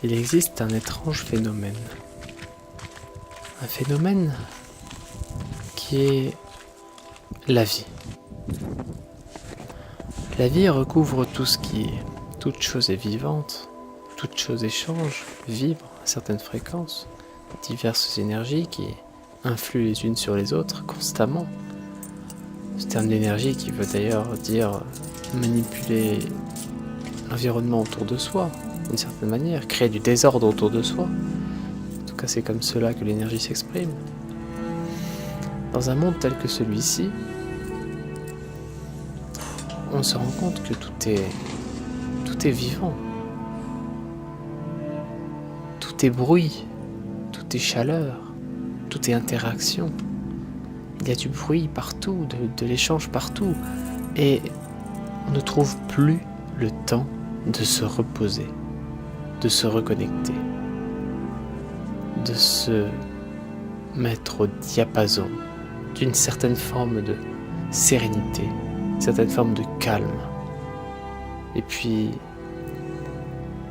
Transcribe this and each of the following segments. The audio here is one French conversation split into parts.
il existe un étrange phénomène. Un phénomène qui est la vie. La vie recouvre tout ce qui est. Toute chose est vivante, toute chose échange, vibre à certaines fréquences, diverses énergies qui influent les unes sur les autres constamment. Ce terme d'énergie qui veut d'ailleurs dire manipuler l'environnement autour de soi, d'une certaine manière, créer du désordre autour de soi. En tout cas, c'est comme cela que l'énergie s'exprime. Dans un monde tel que celui-ci, on se rend compte que tout est vivant. Tout est bruit, tout est chaleur, tout est interaction. Il y a du bruit partout, de l'échange partout. Et on ne trouve plus le temps de se reposer, de se reconnecter, de se mettre au diapason d'une certaine forme de sérénité, une certaine forme de calme. Et puis,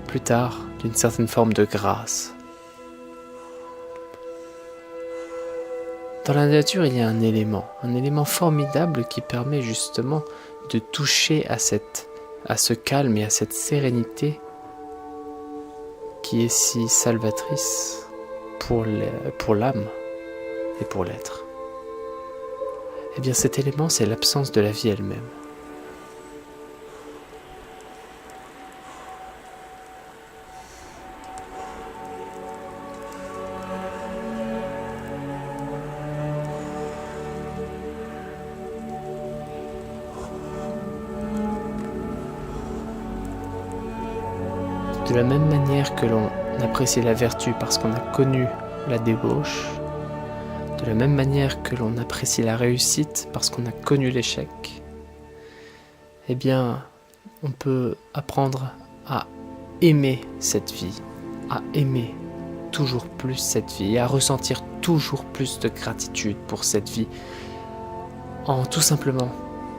plus tard, d'une certaine forme de grâce. Dans la nature, il y a un élément formidable qui permet justement de toucher à ce calme et à cette sérénité qui est si salvatrice pour l'âme et pour l'être. Eh bien, cet élément, c'est l'absence de la vie elle-même. De la même manière que l'on apprécie la vertu parce qu'on a connu la débauche, de la même manière que l'on apprécie la réussite parce qu'on a connu l'échec, eh bien, on peut apprendre à aimer cette vie, à aimer toujours plus cette vie et à ressentir toujours plus de gratitude pour cette vie en tout simplement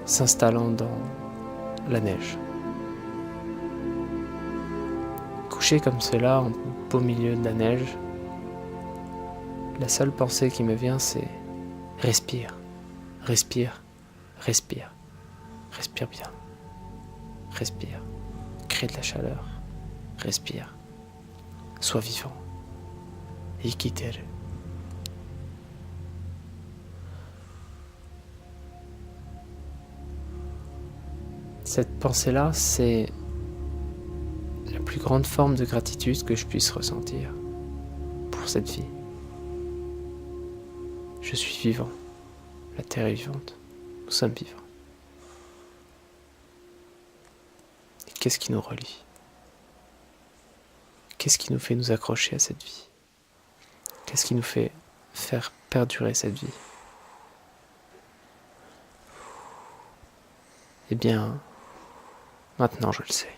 s'installant dans la neige. Couché comme cela, en beau milieu de la neige, la seule pensée qui me vient, c'est respire, respire, respire, respire bien, respire, crée de la chaleur, respire, sois vivant, ikiteru. Cette pensée-là, c'est la plus grande forme de gratitude que je puisse ressentir pour cette vie. Je suis vivant, la terre est vivante, nous sommes vivants. Et qu'est-ce qui nous relie? Qu'est-ce qui nous fait nous accrocher à cette vie? Qu'est-ce qui nous fait faire perdurer cette vie? Eh bien, maintenant je le sais.